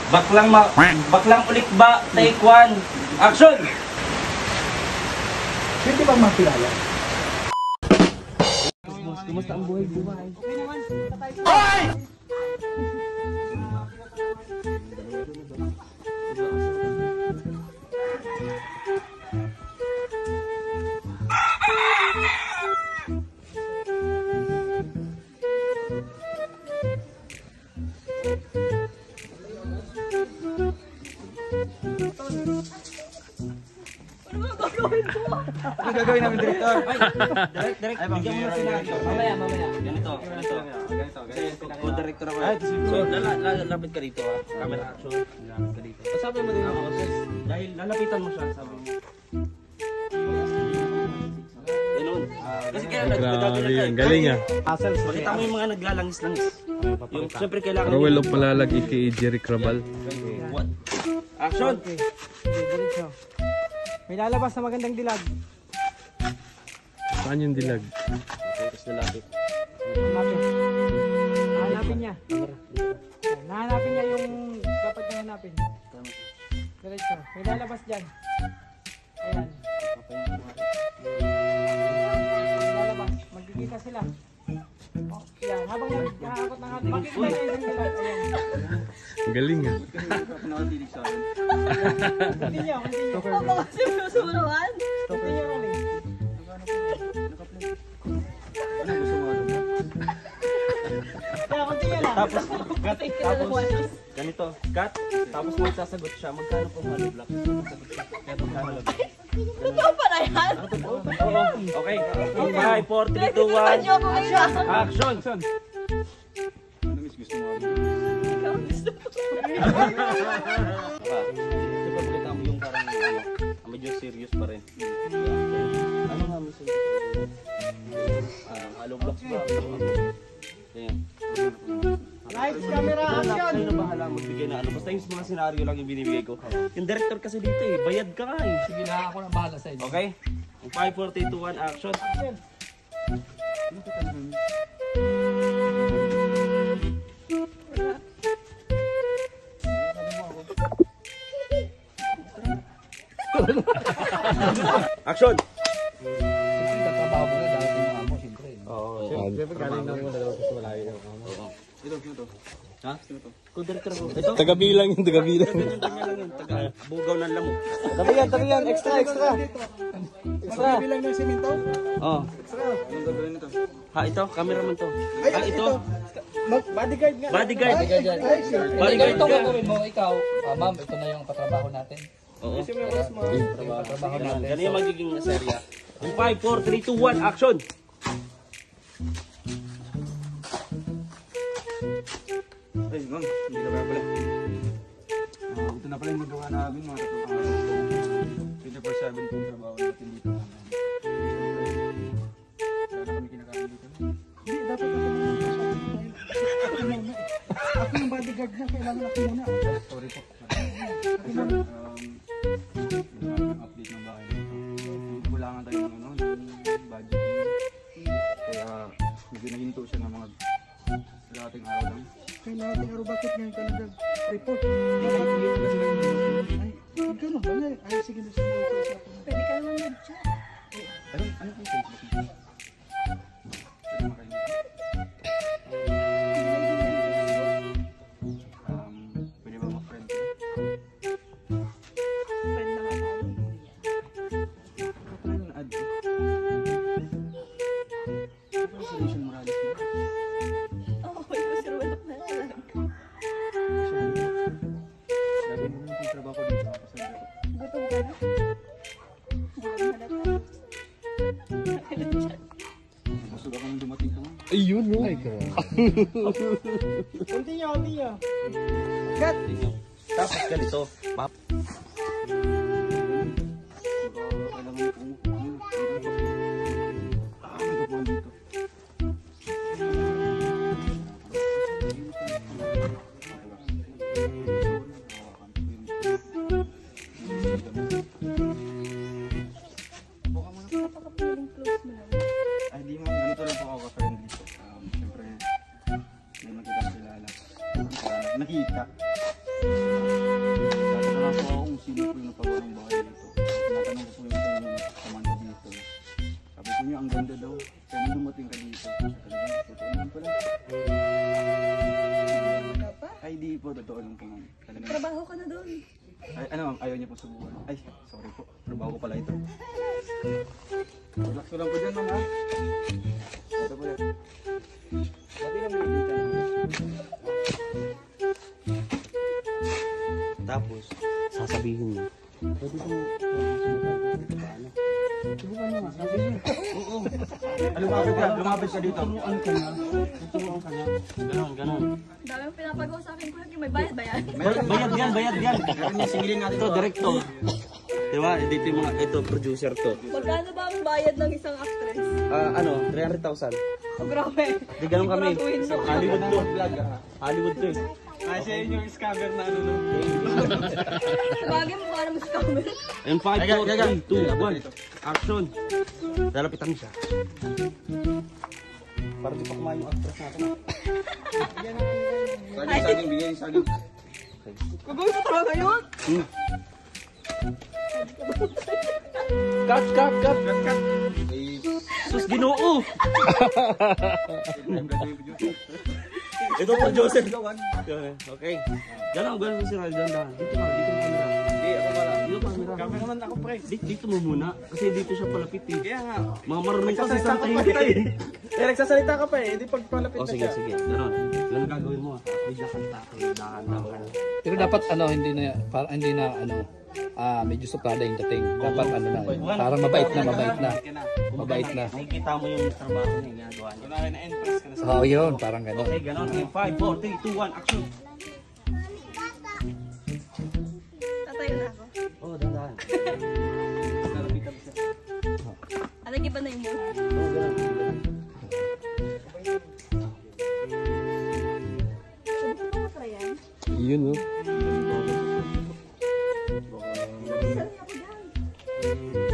Baklang ulit ba? Take one. Action! Pwede bang makilala? Kumusta ang buhay-buhay? Okay naman. Hoy! Ano gagawin namin, Director? Direct, bigyan mo na sila. Mamaya. Ganito. Co-director ako. So, lalapit ka dito ha. Camera action. Lalapit ka dito. Sabi mo din ako, dahil lalapitan mo siya, sabi mo. Ganun. Kasi kaya Grabe yun, galing ah. Makita mo yung mga naglalangis-langis. Yung siyempre kailangan... Rowell of Malalag, aka Jerry Crabal. Action! Diretso. May lalabas na magandang dilag. Saan yung dilag? Tapos nalapit. Hanapin niya. Nahanapin niya yung dapat niya hanapin. Diretso. May lalabas dyan. Ayan. May lalabas. Magkikita sila. Oh, yan. Habang nakakakot ng ating. Makikita niya yung dilag. Ayan. Galing ah. Continue. Ang mga sinusunuan. Continue kami. Kaya continue lang. Tapos, cut. Tapos, ganito. Cut. Tapos magsasagot siya. Magkano po hollow block? Kaya po hollow block. Totoo pa na yan. Oo. Okay. 5, 4, 3, 2, 1. Niyo ako ngayon. Action! Gusto mo? Ikaw gusto ko. Di ba makita mo yung parang medyo serious pa rin. Ano nga mo serious? Hollow blocks ba? Ganyan. Lights, camera, action! Sa'yo na bahala magbigay na ano. Basta yung mga senaryo lang yung binibigay ko. Yung director kasi dito eh. Bayad ka nga eh. Sige na, ako na bahala sa inyo. Okay? 5, 4, 3, 2, 1, action! Action! Tatrabaho mo na, darating yung amo, siyempre. Oo. Siyempre, galing na mo dalawa sa malayo yung amo. Ito. Ha? Co-director ko. Ito? Tagabilang yung tagabilang. Ganyan lang yun. Taga-bugaw ng lamok. Tabi yan, extra. Bilang ng simento? Oo. Anong gagawin nito? Ha, ito? Cameraman to. Ay, ito? Bodyguard nga. Bodyguard. Bodyguard ka. Gawin mo, ikaw. Ma'am, ito na yung katrabaho natin. Oo. Katrabaho natin. Ganyan yung magiging serya. 5, 4, 3, 2, 1, action! Ay, ma'am, hindi ka pala. Ito na pala yung magawa namin, mga tatlong 24/7 kung trabaho natin dito. Wala na kami kinakain dito. Hindi, dapat ako muna. Ako yung bodyguard niya, kailangan ako muna. Sorry po. Update ng bahay. Kulangan tayo ng budget. Kaya medyo nahinto siya ng mga dating araw lang. Kaya nating araw, bakit ngayon ka nag-report? Ay, gano'n ba nga? Ay, sige na siya. Pwede ka naman mag-chat. Ano po yung Facebook? Pwede ba mag-friend? Friend na tayo. Ano yung ad ko? Ano si Rachel Morales mo? Oo, ito si Ruel na lang. Sabi mo na yung trabaho ko dito. Gutom ka na? Busog ako nung dumating ka mo. Ayun no. Continue. Tapos ganito. Map. Napaka-feeling close mo lang. Ay, di ma'am. Ganito lang po ako ka-friendly. Siyempre, hindi mo kita kilala. Nakita. sino po yung napagawa ng bahay dito. Tinatanong ko po yung kasama ko dito. Sabi ko niya, ang ganda daw. Kaya nung dumating ka dito. Talagang totoo naman pala. Wala pa. Ay, di po. Totoo lang po, ma'am. Talagang, Trabaho ka na doon. ay, ano ma'am, ayaw niya po subukan. Ay, sorry po. Trabaho ko pala ito. Relax ko lang po dyan, ma'am, ha? Ito po yan. Pati lang mo dito. Tapos, sasabihin mo. Pwede po. Subukan mo nga. Sabi niya. Oo. Lumapit ka dito. Turuan ka na. Turuan ka na. Ganon. Dami mo pinapagawa sa akin. Kuya, may bayad ba yan? Bayad yan. Singilin natin Ito, director. Diba? Dito yung mga, ito, producer to. Magkano ba ang bayad ng isang actress? 300,000. Oh, grabe. Di ganun kami. Siguraduhin mo. Hollywood to. Hollywood to eh. Kasi yun yung scammer na ano. Sabagay mo ba naman scammer? And 5, 4, 3, 2, 1. Action. Lalapitan mo siya. Para di pa kumain yung actress natin. Saging, bigyan yung saging. Gagawin mo talaga yun? Cut. Sus, Ginoo. Ito po, Joseph. Okay. Ganun si Raldan. Dito ka camera. Hindi, ako pala. Dito camera. Camera man ako, pre. Dito mo muna. Kasi dito siya palapit eh. Kaya nga. Mga marunong kasi Nagsasalita sa ka tayo pa tayo. Nagsasalita ka pa eh. Hindi pagpalapit O na sige, siya. sige. Ganun gagawin mo. Bigla kanta. Dahan ka. Pero dapat hindi na medyo suplada yung dating. Dapat parang mabait na. Mabait na. Nakikita mo yung trabaho niya. Ginagawa niya. Kunwari na-entrance ka na sa... Oo, yun, parang gano'n. Okay, ganun. 5, 4, 3, 2, 1, action. Tatayo na ako. Oh, dahan. Alam iba na yung mood. Oh, ganun. Sabi ko ba try yan? Yun, no? Saan ako dyan?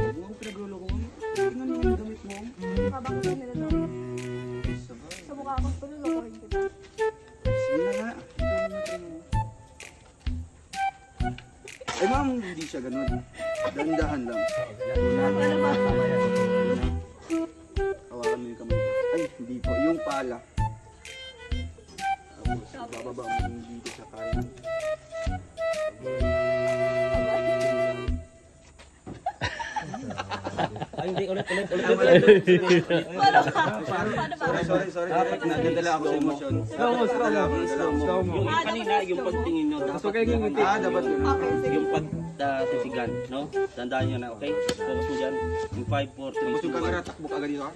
Huwag mo pinagulo ko. Tingnan mo yung damit mo. Habang ko nila daw. Sa mukha akong tululukohin kita. Sige na nga. Eh ma'am, hindi siya ganun. Dahan-dahan lang. Wala ba? Hawakan mo yung kamay ko. Ay, hindi po. Yung pala. Tapos, bababa mo yung dito sa kanan. Ay, hindi. Ulit. Paano ba? Paano ba? Sorry. Nadala ako sa emosyon. Yung kanina, yung pagtingin nyo, dapat Dapat yun. Okay, sige. yung pagtitigan, no? Tandaan nyo na, okay? Focus mo dyan. Yung 5, 4, 3, Tapos yung 2, 1. camera, takbo ka agad dito. Oo,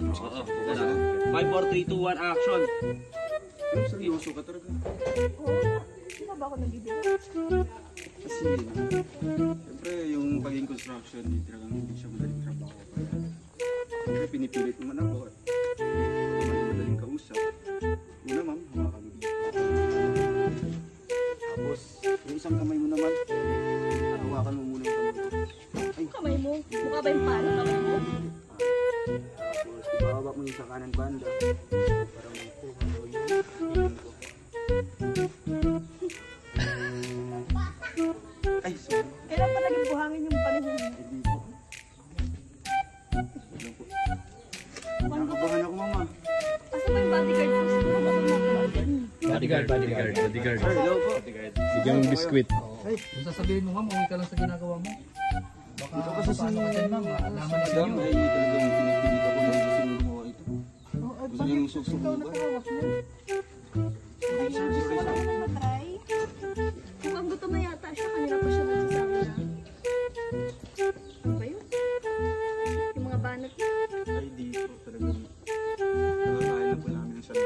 ganun. 5, 4, 3, 2, 1, action! Yung seryoso ka talaga. Oh, di ba ako nag-ibig? Kasi, siyempre yung pagiging construction, hindi siya madaling trabaho. Siyempre pinipilit naman ako at hindi naman madaling kausap. Una ma'am, hawakan mo dito. Tapos, yung isang kamay mo naman, hawakan mo muna yung kamay ko. Ay, Kamay mo. Mukha ba yung palo? Kamay mo? tapos, ibababa mo yung sa kanan banda. Para makuha mo yung tingin ko. Ay, sorry. Kailan pa naging buhangin yung panahon mo? Hindi po. Wala po. Nakakabahan ako, mama. Asa ba yung bodyguard ko? Siguro baka makawagan. Bodyguard. Sir, hello po. Bigyan mong biskwit. Kung sasabihin mo, ma'am, umuwi ka lang sa ginagawa mo. Baka Ito kasi si paano ka dyan, ma'am, alaman na Madam sa'yo. ay talagang pinipilit ako na gusto niyong gumawa ito. Gusto niyong susubukan. Hindi sir, sorry sir. Matry? Mukhang gutom na yata siya. Kanina pa siya nagsasabi na. Ano ba yun? Yung mga banat niya. Ay di po talagang nakakain na po namin ang sarap.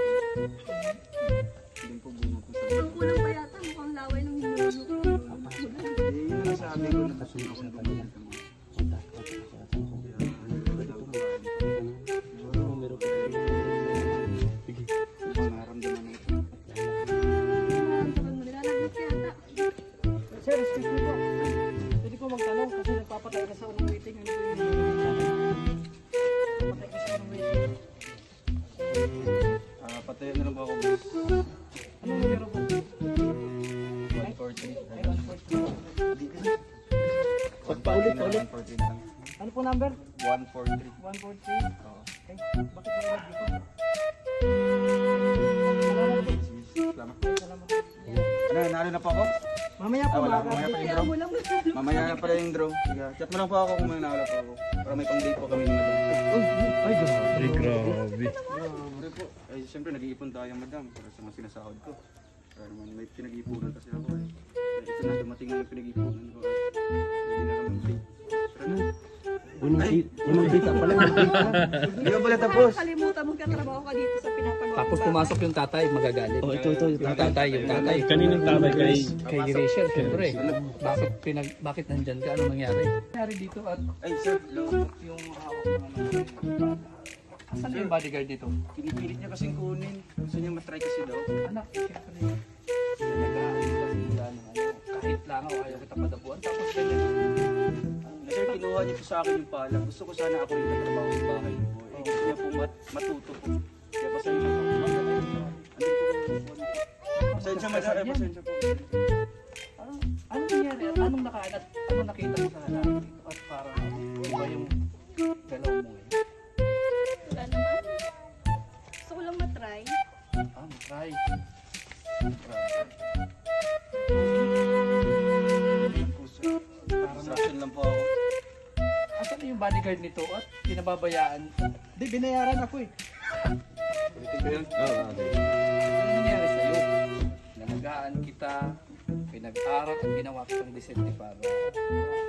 Hindi po bunga po sa Mukhang kulang pa yata. Mukhang laway ng hinulo. yun ang sabi ko na kasi ako ng pamilya. Naramdaman na ito. Nararamdaman mo, nilalagot ka yata. Sir, excuse me po. Pwede ko magtanong kasi nagpapatay ka sa unang waiting. Ano po yung nagpapatay ka sa unang waiting? Patayan na lang po ako, boss. Anong numero po? 143. Ay, 143. Paulit. 143 na lang. Ano po number? 143. 143. Oo. Okay. Bakit nalagay dito? Salamat. Salamat. Ano, nalo na po ako? Mamaya po Wala. mga Mamaya pa yung Kaya draw. mo lang. Mamaya na pala yung draw. Sige, chat mo lang po ako kung may nalo po ako. Para may pang-date po kami ni madam. Ay, grabe. Grabe po. Ay, siyempre nag-iipon tayo madam para sa mga sinasahod ko. Para naman may pinag-iipunan kasi ako eh. Ito na, dumating na yung pinag-iipunan ko. Hindi na kami mag-date. Tara na. Yung data pala. Hindi ko pala tapos. Kalimutan mong katrabaho ka dito sa pinapagawa. Tapos pumasok yung tatay, magagalit. Oh, ito. Yung tatay. Kaninong tatay kay... Kay Rachel, siyempre. Bakit nandyan ka? Ano nangyari? Nangyari dito at Ay, sir. Yung hawak ng ano. asan yung bodyguard dito? Pinipilit niya kasing kunin. Gusto niya matry kasi daw. Anak, siyempre. Talagaan kasi mula ng ano. Kahit lang ako, ayaw kita padabuan. Tapos ganyan. Sir, kinuha niyo po sa akin yung pala. Gusto ko sana ako rin katrabaho sa bahay niyo po. Eh, gusto niya po matuto po. Kaya pasensya po. Pasensya madam. Pasensya po. Anong nangyari? At anong nakain? At anong nakita mo sa lalaki dito? At parang iba yung galaw mo eh. Wala naman. Gusto ko lang matry. Try. Construction lang po ako. Asan na yung bodyguard nito at pinababayaan? Di, binayaran ako eh. Ulitin ko yun. Ano nangyari sa'yo? Nalagaan kita, pinag-aral at ginawa kitang disente para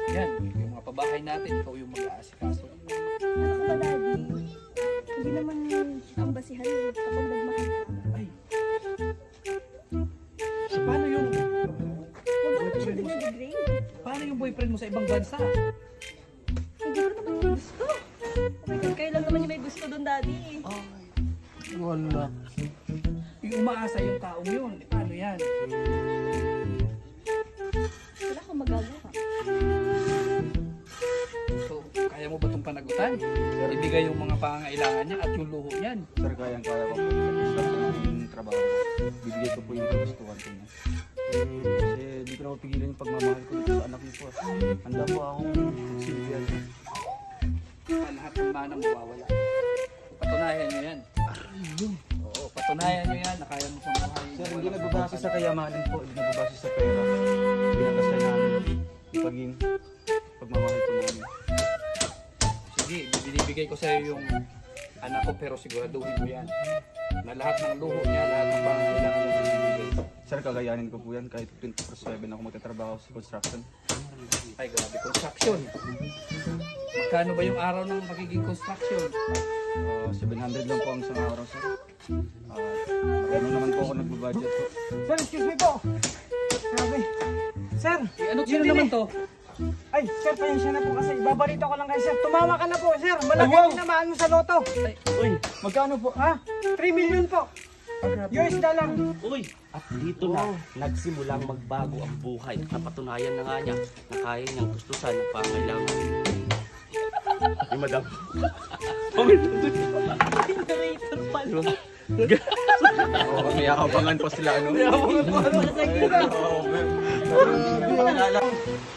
yan, yung mga pabahay natin, ikaw yung mag-aasikaso. Ano ko ba, Daddy? Hindi naman ang basihan kapag nagmahal ka. Ay, paano yung Huwag mo naman dinedigrade. paano yung boyfriend mo sa ibang bansa? Hindi ko naman yung gusto. Oh my God, kayo lang naman yung may gusto doon, Daddy. Wala. Yung umaasa yung taong yun, eh, paano yan? Wala akong magagawa. So, kaya mo ba itong panagutan? Ibigay yung mga pangangailangan niya at yung luho niyan. Sir, kayang-kaya ko po. Construction yung trabaho ko. Bibigay ko po yung kagustuhan ko niya. Kasi di ko na mapigilan yung pagmamahal ko dito sa anak niyo po. Handa po akong magsilbihan. Lahat ng mana mawawala. Patunayan nyo yan. Oo, patunayan nyo yan na kaya mo pamahay. Sir, hindi nagbabase sa kayamanan po. Hindi nagbabase sa pera. Binabasa namin yung pagmamahal ko namin. Sige, binibigay ko sa'yo yung anak ko pero siguraduhin mo yan. Na lahat ng luho niya, lahat ng pangangailangan niya binibigay. Sir, kagayanin ko po yan kahit 24/7 ako magtatrabaho sa construction. Ay, grabe, construction. Magkano ba yung araw ng magiging construction? 700 lang po ang isang araw, sir. Ano naman po ako nagbabudget po. Sir, excuse me po. Grabe. Sir, Ano yun sino din naman eh. to? Ay, sir, pasensya na po kasi ibabalita ko lang kayo, sir. Tumama ka na po, sir. Malaki tinamaan mo sa loto. Uy, Magkano po? Ha? 3 million po. US dollar. uy. At dito na, nagsimulang magbago ang buhay. Napatunayan na nga niya na kaya niyang gustusan ang pangailangan. Ay, madam. Generator pala. May akabangan po sila, ano?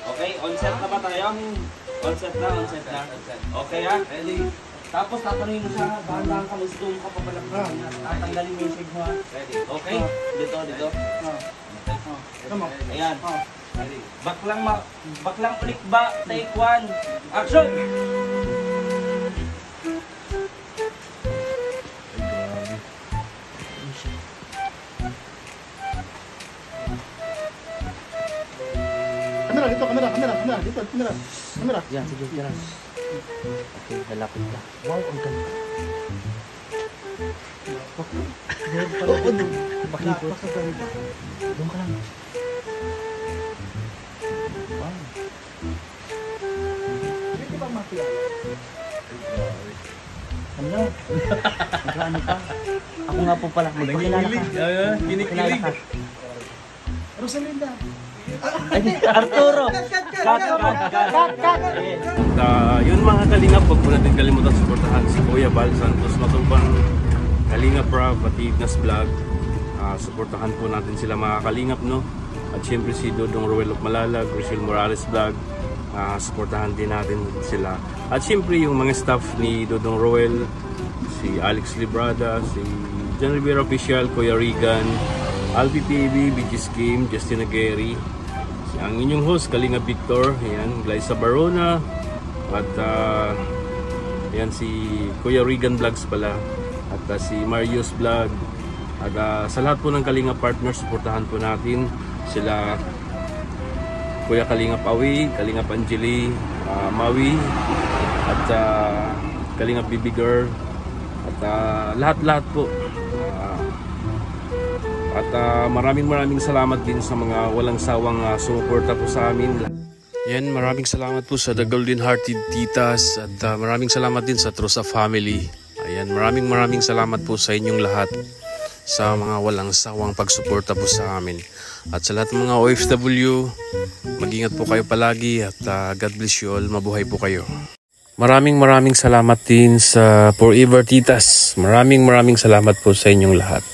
Okay, on-set na ba tayo? On-set na. Okay ha? Ready? Tapos tatanungin mo siya, dahan-dahan ka, zoom ka pa pala. Tatanggalin mo yung shade mo ha? Ready? Okay? Dito. Ayan. Baklang ulit ba? Take 1. Action! Kamera, dito, kamera, dito, kamera. Yan, sige, yan. Okay, lalapit ka. Wow, ang ganda. Pakipot. Doon ka lang. Wow. Hindi ba makilala? Ano? Nagkaano ka? Ako nga po pala. Magpakilala ka. Kilala ka. Rosalinda. Ay, Arturo! Cut! Yun mga kalingap, huwag po natin kalimutan suportahan si Kuya Bal Santos Matubang, Kalingap Rob at Ignas Vlog. Suportahan po natin sila mga kalingap, no? At syempre si Dodong Ruel of Malalag, Rochelle Morales Vlog, Suportahan din natin sila. At syempre yung mga staff ni Dodong Roel, si Alex Librada, si John Rivera Official, Kuya Regan, Alpi TV, BG's Game, Justin Aguirre, ang inyong host, Kalinga Victor, ayan, Glyza Barona, at ayan si Kuya Regan Vlogs pala, at si Marius Vlog, at sa lahat po ng Kalinga partners, suportahan po natin sila Kuya Kalinga Pawi, Kalinga Panjili, Mawi, at Kalinga Bibi Girl, at lahat-lahat po. At maraming salamat din sa mga walang sawang sumuporta po sa amin. Yan, maraming salamat po sa The Golden Hearted Titas, at maraming salamat din sa Trusa Family. Ayan, maraming salamat po sa inyong lahat sa mga walang sawang pagsuporta po sa amin. At sa lahat ng mga OFW, mag-ingat po kayo palagi, at God bless you all. Mabuhay po kayo. Maraming salamat din sa Forever Titas. Maraming salamat po sa inyong lahat.